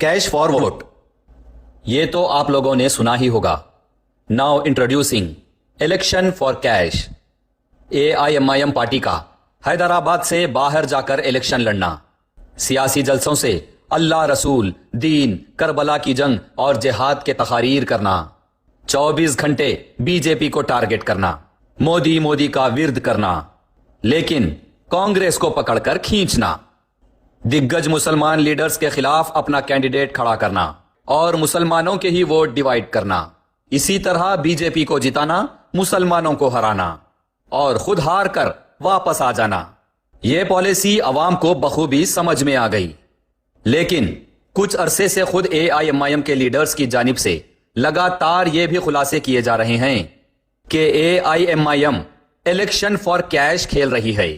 Cash for vote, ये तो आप लोगों ने सुना ही होगा। Now introducing election for cash. AIMIM party का हैदराबाद से बाहर जाकर इलेक्शन लड़ना, सियासी जलसों से अल्लाह, रसूल, दीन, करबला की जंग और जिहाद के तकारीर करना, 24 घंटे बीजेपी को टारगेट करना, मोदी मोदी का विर्द करना, लेकिन कांग्रेस को पकड़कर खींचना, दिग्गज मुसलमान लीडर्स के खिलाफ अपना कैंडिडेट खड़ा करना और मुसलमानों के ही वोट डिवाइड करना। इसी तरह बीजेपी को जिताना, मुसलमानों को हराना और खुद हार कर वापस आ जाना। यह पॉलिसी अवाम को बखूबी समझ में आ गई, लेकिन कुछ अरसे से खुद AIMIM के लीडर्स की जानिब से लगातार ये भी खुलासे किए जा रहे हैं कि AIMIM इलेक्शन फॉर कैश खेल रही है।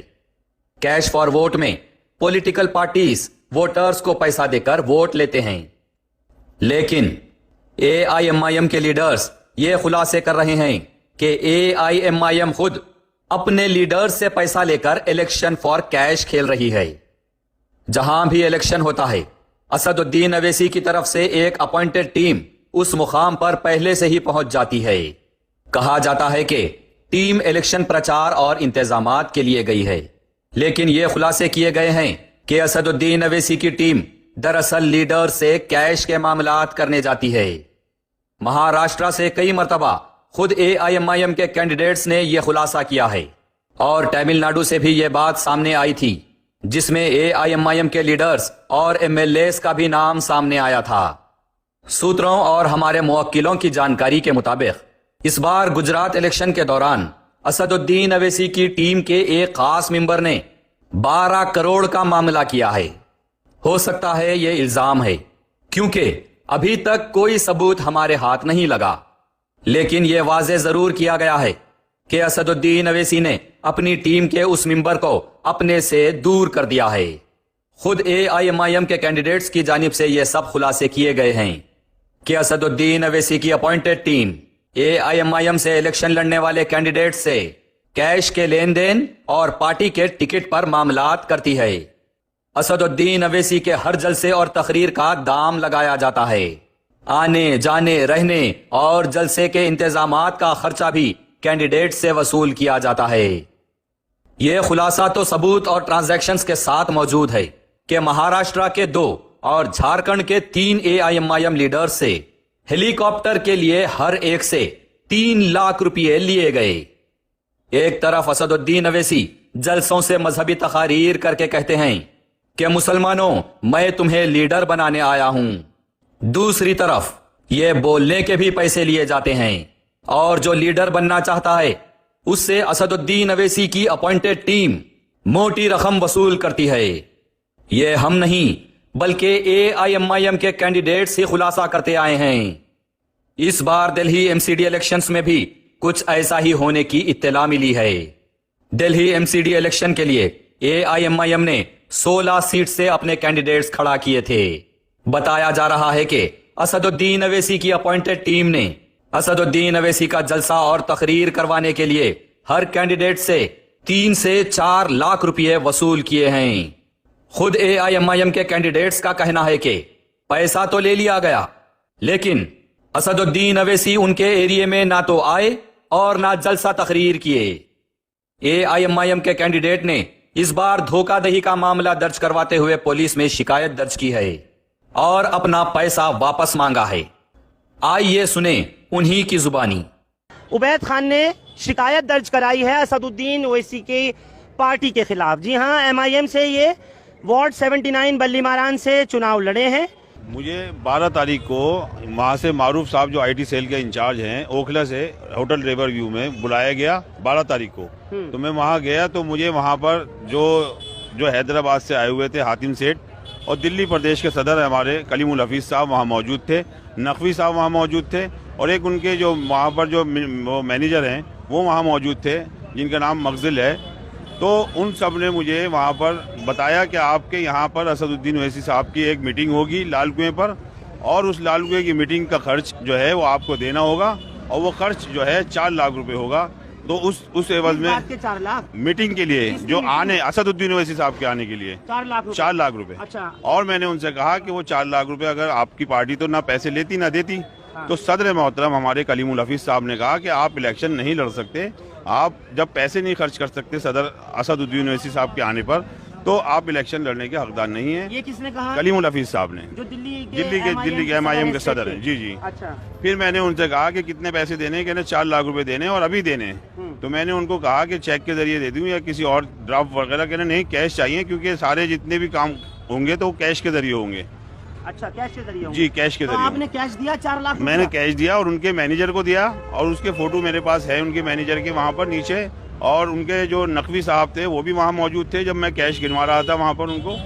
कैश फॉर वोट में पॉलिटिकल पार्टीज वोटर्स को पैसा देकर वोट लेते हैं, लेकिन AIMIM के लीडर्स ये खुलासे कर रहे हैं कि AIMIM खुद अपने लीडर्स से पैसा लेकर इलेक्शन फॉर कैश खेल रही है। जहां भी इलेक्शन होता है, असदुद्दीन अवैसी की तरफ से एक अपॉइंटेड टीम उस मुकाम पर पहले से ही पहुंच जाती है। कहा जाता है कि टीम इलेक्शन प्रचार और इंतजामात के लिए गई है, लेकिन यह खुलासे किए गए हैं कि असदुद्दीन अवैसी की टीम दरअसल लीडर से कैश के मामलात करने जाती है। महाराष्ट्र से कई मर्तबा खुद AIMIM के कैंडिडेट्स ने यह खुलासा किया है और तमिलनाडु से भी यह बात सामने आई थी, जिसमें AIMIM के लीडर्स और MLAs का भी नाम सामने आया था। सूत्रों और हमारे मुवक्किलों की जानकारी के मुताबिक इस बार गुजरात इलेक्शन के दौरान असदुद्दीन अवैसी की टीम के एक खास मेंबर ने 12 करोड़ का मामला किया है। हो सकता है यह इल्जाम है, क्योंकि अभी तक कोई सबूत हमारे हाथ नहीं लगा, लेकिन यह वाजे जरूर किया गया है कि असदुद्दीन अवैसी ने अपनी टीम के उस मेंबर को अपने से दूर कर दिया है। खुद AIMIM के कैंडिडेट्स की जानिब से यह सब खुलासे किए गए हैं कि असदुद्दीन अवैसी की अपॉइंटेड टीम AIMIM से इलेक्शन लड़ने वाले कैंडिडेट से कैश के लेन देन और पार्टी के टिकट पर मामलात करती है। असदुद्दीन अवैसी के हर जलसे और तकरीर का दाम लगाया जाता है। आने जाने रहने और जलसे के इंतजामात का खर्चा भी कैंडिडेट से वसूल किया जाता है। यह खुलासा तो सबूत और ट्रांजैक्शंस के साथ मौजूद है कि महाराष्ट्र के 2 और झारखंड के 3 AIMIM लीडर्स से हेलीकॉप्टर के लिए हर एक से 3 लाख रुपए लिए गए। एक तरफ असदुद्दीन अवैसी जलसों से मजहबी तकारीर करके कहते हैं कि मुसलमानों, मैं तुम्हें लीडर बनाने आया हूं। दूसरी तरफ ये बोलने के भी पैसे लिए जाते हैं और जो लीडर बनना चाहता है उससे असदुद्दीन अवैसी की अपॉइंटेड टीम मोटी रकम वसूल करती है। ये हम नहीं बल्कि AIMIM के कैंडिडेट्स ही खुलासा करते आए हैं। इस बार दिल्ली MCD इलेक्शंस में भी कुछ ऐसा ही होने की इत्तला मिली है। दिल्ली MCD इलेक्शन के लिए AIMIM ने 16 सीट से अपने कैंडिडेट्स खड़ा किए थे। बताया जा रहा है कि असदुद्दीन अवैसी की अपॉइंटेड टीम ने असदुद्दीन अवैसी का जलसा और तकरीर करवाने के लिए हर कैंडिडेट से 3 से 4 लाख रुपए वसूल किए हैं। खुद AIMIM के कैंडिडेट्स का कहना है कि पैसा तो ले लिया गया, लेकिन असदुद्दीन अवैसी उनके एरिया में ना तो आए और ना जलसा तकरीर किए। AIMIM के कैंडिडेट ने इस बार धोखाधड़ी का मामला दर्ज करवाते हुए पुलिस में शिकायत दर्ज की है और अपना पैसा वापस मांगा है। आइए सुने उन्हीं की जुबानी। उबैद खान ने शिकायत दर्ज कराई है असदुद्दीन ओवैसी की पार्टी के खिलाफ। जी हाँ, MIM से ये वार्ड 79 बल्ली मारान से चुनाव लड़े हैं। मुझे 12 तारीख को वहाँ से मारूफ साहब जो IT सेल के इंचार्ज हैं ओखला से होटल रिवर व्यू में बुलाया गया 12 तारीख को। तो मैं वहाँ गया तो मुझे वहाँ पर जो हैदराबाद से आए हुए थे हातिम सेठ और दिल्ली प्रदेश के सदर हमारे कलीमुल हफीज साहब वहाँ मौजूद थे, नकवी साहब वहाँ मौजूद थे और एक उनके जो वहाँ पर जो मैनेजर हैं वो वहाँ मौजूद थे जिनका नाम मगजिल है। तो उन सब ने मुझे वहाँ पर बताया कि आपके यहाँ पर असदुद्दीन ओवैसी साहब की एक मीटिंग होगी लाल कुएं पर और उस लाल कुएं की मीटिंग का खर्च जो है वो आपको देना होगा और वो खर्च जो है 4 लाख रुपए होगा। तो उस एवज किस में बात के 4 लाख? मीटिंग के लिए किसकी जो मीटिंग? आने असदुद्दीन ओवैसी साहब के आने के लिए 4 लाख रुपए? 4 लाख रुपए। अच्छा। और मैंने उनसे कहा कि वो 4 लाख रुपए अगर आपकी पार्टी तो ना पैसे लेती ना देती, हाँ। तो सदर मोहतरम हमारे कलीमुल हफीज साहब ने कहा कि आप इलेक्शन नहीं लड़ सकते, आप जब पैसे नहीं खर्च कर सकते सदर असदुद्दीन ओवैसी साहब के आने पर, तो आप इलेक्शन लड़ने के हकदार नहीं है। ये किसने कहा? कलीमुल हफीज साहब ने, जो दिल्ली के MIM के सदर हैं। जी जी। अच्छा। फिर मैंने उनसे कहा कि कितने पैसे देने हैं, कहने 4 लाख रुपए देने हैं और अभी देने हैं। तो मैंने उनको कहा कि चेक के जरिए दे दूं या किसी और ड्राफ्ट वगैरह, कहने नहीं कैश चाहिए, क्योंकि सारे जितने भी काम होंगे तो वो कैश के जरिए होंगे। अच्छा, कैश के जरिए होंगे। जी, कैश के तो जरिए। आपने कैश दिया 4 लाख? मैंने कैश दिया और उनके मैनेजर को दिया, और उसके फोटो मेरे पास है उनके मैनेजर के वहाँ पर नीचे, और उनके जो नकवी साहब थे वो भी वहाँ मौजूद थे जब मैं कैश गिनवा रहा था वहाँ पर उनको।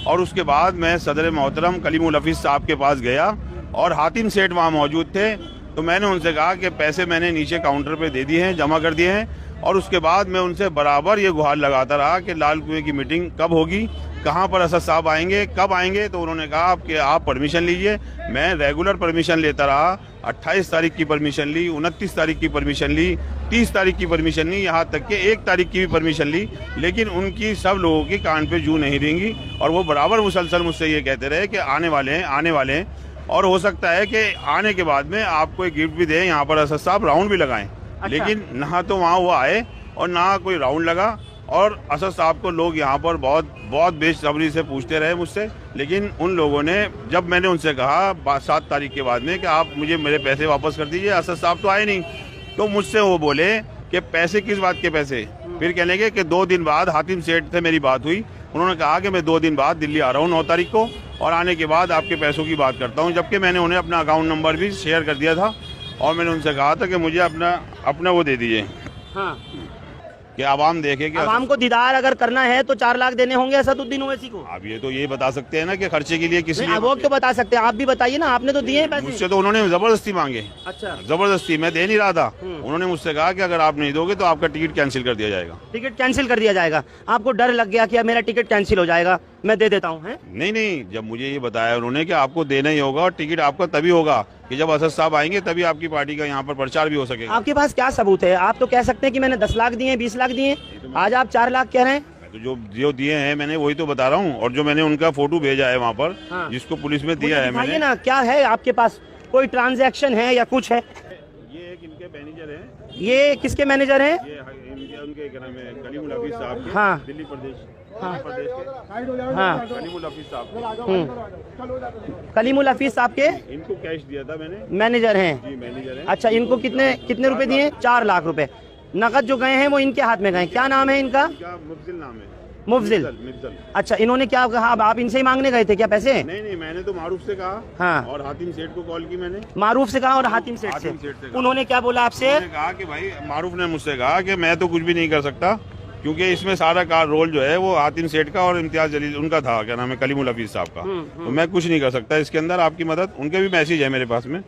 और उसके बाद मैं सदर मोहतरम कलीमुल हफीज साहब के पास गया और हातिम सेठ वहाँ मौजूद थे। तो मैंने उनसे कहा कि पैसे मैंने नीचे काउंटर पे दे दिए हैं, जमा कर दिए हैं। और उसके बाद मैं उनसे बराबर ये गुहार लगाता रहा कि लाल कुएं की मीटिंग कब होगी, कहाँ पर असद साहब आएंगे, कब आएंगे। तो उन्होंने कहा कि आप परमिशन लीजिए। मैं रेगुलर परमिशन लेता रहा। 28 तारीख की परमिशन ली, 29 तारीख की परमिशन ली, 30 तारीख की परमिशन ली, यहाँ तक कि 1 तारीख की भी परमिशन ली। लेकिन उनकी सब लोगों की कान पे जू नहीं रेंगी, और वो बराबर मुसलसल मुझसे ये कहते रहे कि आने वाले हैं, आने वाले हैं, और हो सकता है कि आने के बाद में आपको एक गिफ्ट भी दें, यहाँ पर असद साहब राउंड भी लगाएं। अच्छा। लेकिन ना तो वहाँ वो आए और ना कोई राउंड लगा। और असद साहब को लोग यहाँ पर बहुत बेसब्री से पूछते रहे मुझसे। लेकिन उन लोगों ने, जब मैंने उनसे कहा 7 तारीख के बाद में कि आप मुझे मेरे पैसे वापस कर दीजिए, असद साहब तो आए नहीं, तो मुझसे वो बोले कि पैसे किस बात के पैसे। फिर कह लेंगे कि 2 दिन बाद हातिम सेठ से मेरी बात हुई, उन्होंने कहा कि मैं 2 दिन बाद दिल्ली आ रहा हूँ 9 तारीख को, और आने के बाद आपके पैसों की बात करता हूँ। जबकि मैंने उन्हें अपना अकाउंट नंबर भी शेयर कर दिया था, और मैंने उनसे कहा था कि मुझे अपना वो दे दीजिए, हाँ, कि आवाम देखे कि आवाम को दीदार अगर करना है तो 4 लाख देने होंगे असदुद्दीन ओवैसी को। आप ये तो ये बता सकते हैं ना कि खर्चे के लिए किस लिए। वो क्यों बता सकते हैं? आप भी बताइए ना, आपने तो दिए हैं पैसे। मुझसे तो उन्होंने जबरदस्ती मांगे। अच्छा। जबरदस्ती, मैं दे नहीं रहा था। उन्होंने मुझसे कहा कि अगर आप नहीं दोगे तो आपका टिकट कैंसिल कर दिया जाएगा। टिकट कैंसिल कर दिया जाएगा? आपको डर लग गया कि अब मेरा टिकट कैंसिल हो जाएगा, मैं दे देता हूँ? नहीं, जब मुझे ये बताया उन्होंने कि आपको देना ही होगा, और टिकट आपका तभी होगा कि जब असद साहब आएंगे, तभी आपकी पार्टी का यहाँ पर प्रचार भी हो सकेगा। आपके पास क्या सबूत है? आप तो कह सकते हैं कि मैंने 10 लाख दिए, 20 लाख दिए, आज आप 4 लाख कह रहे हैं। तो जो दिए हैं मैंने वही तो बता रहा हूँ, और जो मैंने उनका फोटो भेजा है वहाँ पर, हाँ। जिसको पुलिस में दिया है मैंने। ना, क्या है आपके पास? कोई ट्रांजैक्शन है या कुछ है? ये एक इनके मैनेजर हैं। ये किसके मैनेजर हैं? ये उनके क्या नाम है, कलीमुल हफीज साहब के। हाँ। दिल्ली प्रदेश हाँ। प्रदेश के। हाँ, कलीमुल हफीज साहब के। कलीमुल हफीज साहब के इनको कैश दिया था मैंने। मैनेजर हैं? जी, मैनेजर है। अच्छा, इनको कितने रुपए दिए? 4 लाख रुपए नकद जो गए हैं वो इनके हाथ में गए। क्या नाम है इनका? मुफजिल नाम है। मुफजिल। मिफजल। अच्छा, इन्होंने क्या कहा? अब आप इनसे ही मांगने गए थे क्या पैसे? नहीं, मैंने तो मारूफ से कहा। हाँ। और हातिम सेठ को कॉल की मैंने। मारूफ से कहा और हातिम सेठ से? हातिम सेठ से कहा। उन्होंने क्या बोला आपसे? उन्होंने कहा कि भाई, मारूफ ने मुझसे कहा कि मैं तो कुछ भी नहीं कर सकता, क्योंकि इसमें सारा का रोल जो है वो हातिम सेठ का और इम्तियाज जलील उनका था, क्या नाम है, कलीमुल हफीज साहब का। तो मैं कुछ नहीं कर सकता इसके अंदर, आपकी मदद। उनके भी मैसेज है मेरे पास में।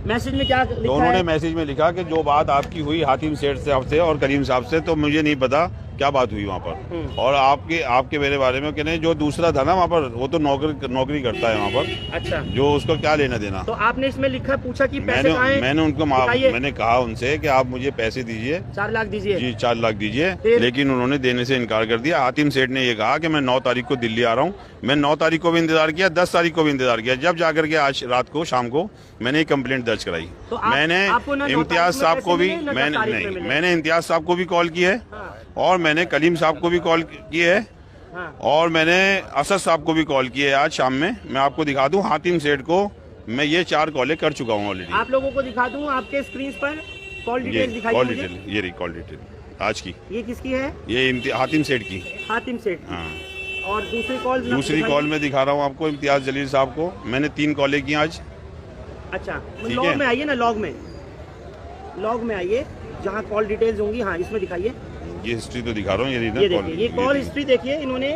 मैसेज में क्या लिखा तो उन्होंने है? मैसेज में लिखा कि जो बात आपकी हुई हातिम सेठ साहब से और करीम साहब से, तो मुझे नहीं पता क्या बात हुई वहाँ पर। और आपके मेरे बारे में कहने, जो दूसरा था ना वहाँ पर, वो तो नौकरी करता है वहाँ पर। अच्छा। जो उसको क्या लेना देना। तो आपने इसमें लिखा, पूछा कि पैसे कहाँ हैं? मैंने कहा उनसे कि आप मुझे पैसे दीजिए, 4 लाख दीजिए। जी 4 लाख दीजिए, फिर? लेकिन उन्होंने देने से इनकार कर दिया। हातिम सेठ ने ये कहा कि मैं 9 तारीख को दिल्ली आ रहा हूँ। मैं 9 तारीख को भी इंतजार किया, 10 तारीख को भी इंतजार किया, जब जाकर के आज रात को, शाम को मैंने एक कंप्लेंट दर्ज कराई। तो मैंने इम्तियाज साहब को भी, मैंने इम्तियाज साहब को भी कॉल की है, और मैंने कलीम साहब को भी कॉल की है, और मैंने असद साहब को भी कॉल की है आज शाम में। मैं आपको दिखा दूं, हातिम सेठ को मैं ये 4 कॉलें कर चुका हूँ ऑलरेडी। आप लोगों को दिखा दूं आपके स्क्रीन पर कॉल डिटेल दिखाइए कॉल मुझे। डिटेल, ये रही कॉल डिटेल आज की। ये किसकी है? ये हातिम सेठ की। हातिम सेठ। हाँ। और दूसरी कॉल में दिखा रहा हूँ आपको, इम्तियाज जलील साहब को मैंने 3 कॉलें की आज। अच्छा, ठीक लॉग है। में आइए ना, लॉग में आइए, जहाँ कॉल डिटेल्स होंगी। हाँ, इसमें दिखाइए। ये हिस्ट्री तो दिखा रहा हूँ, ये देखिए, ये कॉल हिस्ट्री देखिए। इन्होंने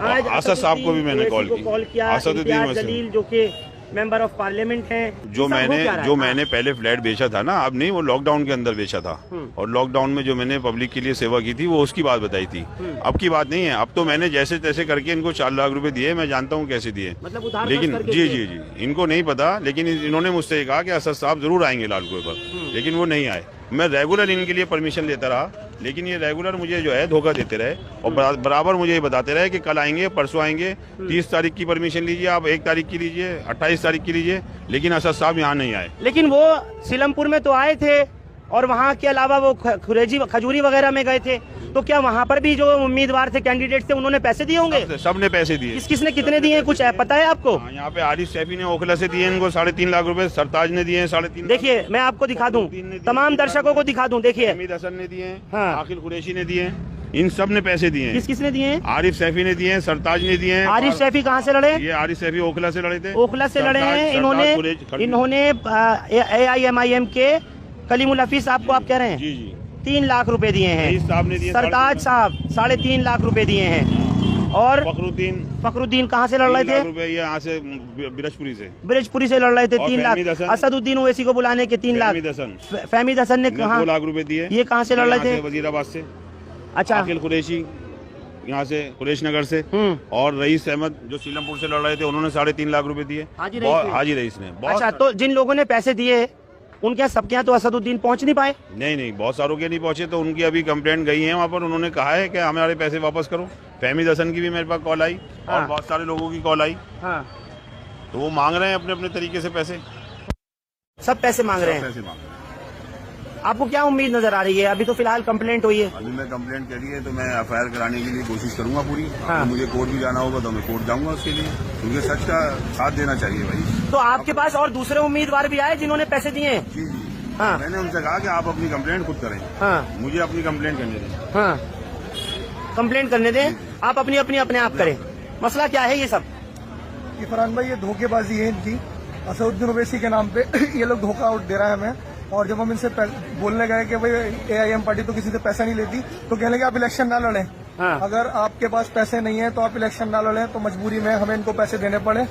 आज असद साहब को भी मैंने कॉल किया। इम्तियाज जलील जो कि मेंबर ऑफ पार्लियामेंट हैं। जो मैंने पहले फ्लैट बेचा था ना, अब नहीं, वो लॉकडाउन के अंदर बेचा था। और लॉकडाउन में जो मैंने पब्लिक के लिए सेवा की थी, वो उसकी बात बताई थी। अब की बात नहीं है। अब तो मैंने जैसे तैसे करके इनको 4 लाख रुपए दिए। मैं जानता हूँ कैसे दिए, मतलब उधार लेकिन करके जी इनको नहीं पता। लेकिन इन्होंने मुझसे कहा कि असद साहब जरूर आएंगे लाल कुएं पर। लेकिन वो नहीं आए। मैं रेगुलर इनके लिए परमिशन लेता रहा, लेकिन ये रेगुलर मुझे जो है धोखा देते रहे और बराबर मुझे ये बताते रहे कि कल आएंगे, परसों आएंगे, 30 तारीख की परमिशन लीजिए, आप 1 तारीख की लीजिए, 28 तारीख की लीजिए, लेकिन असद साहब यहाँ नहीं आए। लेकिन वो सीलमपुर में तो आए थे और वहाँ के अलावा वो खजूरी वगैरह में गए थे, तो क्या वहाँ पर भी जो उम्मीदवार थे, कैंडिडेट थे, उन्होंने पैसे दिए होंगे? सबने पैसे दिए। किसने कितने दिए कुछ पता है आपको? यहाँ पे आरिफ सैफी ने ओखला से दिए इनको 3.5 लाख रुपए, सरताज ने दिए 3.5। देखिए मैं आपको दिखा दूं, तमाम दर्शकों को दिखा दूं, देखिए हमीद हसन ने दिए, हाँ। आकिल कुरैशी ने दिए, इन सब ने पैसे दिए। किसने दिए हैं? आरिफ सैफी ने दिए, सरताज ने दिए। आरिफ सैफी कहाँ से लड़े? ये आरिफ सैफी ओखला से लड़े थे। ओखला से लड़े हैं इन्होंने AIMIM के कलीमुल हफीज साहब को आप कह रहे हैं जी जी 3 लाख रुपए दिए हैं, सरताज साहब 3.5 लाख रुपए दिए हैं, और फखरुद्दीन कहाँ से लड़ रहे थे? यहाँ से बिरजपुरी से ब्रिजपुरी लड़ रहे थे 3 लाख। असदुद्दीन ओवैसी को बुलाने के 3 लाख। फहमीद हसन ने कहा 2 लाख रुपए दिए। ये कहाँ से लड़ रहे थे? वजीराबाद से। अच्छा, आकिल कुरैशी यहाँ से कुरैश नगर से, और रईस अहमद जो सीलमपुर से लड़ रहे थे, उन्होंने 3.5 लाख रुपए दिए। हाजी रईस ने। अच्छा, तो जिन लोगों ने पैसे दिए उनके यहाँ सबके यहाँ तो असदुद्दीन पहुंच नहीं पाए? नहीं, बहुत सारों के नहीं पहुंचे, तो उनकी अभी कंप्लेंट गई है वहाँ पर। उन्होंने कहा है कि हमारे पैसे वापस करो। फहमीद हसन की भी मेरे पास कॉल आई, और बहुत सारे लोगों की कॉल आई, तो वो मांग रहे हैं अपने अपने तरीके से पैसे। सब पैसे मांग रहे हैं। आपको क्या उम्मीद नजर आ रही है? अभी तो फिलहाल कंप्लेंट हुई है। अभी मैं कंप्लेंट करी है, तो मैं FIR कराने के लिए कोशिश करूंगा पूरी। तो मुझे कोर्ट भी जाना होगा तो मैं कोर्ट जाऊंगा उसके लिए, क्योंकि सच का साथ देना चाहिए भाई। तो आपके पास और दूसरे उम्मीदवार भी आए जिन्होंने पैसे दिए हैं? जी जी, मैंने उनसे कहा कि आप अपनी कंप्लेंट खुद करें। मुझे अपनी कंप्लेंट करने दें। कंप्लेंट करने दें, आप अपने आप करें। मसला क्या है ये सब? ये फरहान भाई, ये धोखेबाजी है इनकी। असदुद्दीन ओवैसी के नाम पे ये लोग धोखा दे रहा है हमें। और जब हम इनसे बोलने गए कि भाई AIM पार्टी तो किसी से पैसा नहीं लेती, तो कहने लगे आप इलेक्शन ना लड़ें। अगर आपके पास पैसे नहीं है तो आप इलेक्शन ना लड़ें, तो मजबूरी में हमें इनको पैसे देने पड़े।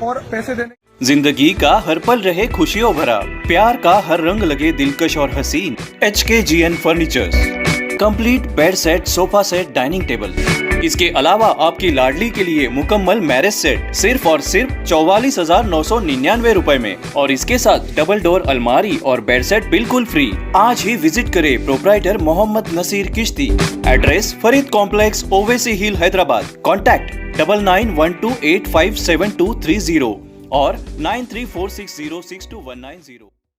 और पैसे देने जिंदगी का हर पल रहे खुशियों भरा, प्यार का हर रंग लगे दिलकश और हसीन। HKGN furnitures, complete bed set, sofa set, dining table. इसके अलावा आपकी लाडली के लिए मुकम्मल मैरिज सेट सिर्फ और सिर्फ 44,999 रुपए में, और इसके साथ डबल डोर अलमारी और बेड सेट बिल्कुल फ्री। आज ही विजिट करें प्रोप्राइटर मोहम्मद नसीर किश्ती। एड्रेस फरीद कॉम्प्लेक्स, ओवैसी हिल, हैदराबाद। कॉन्टैक्ट 9912857230 और 9346062190।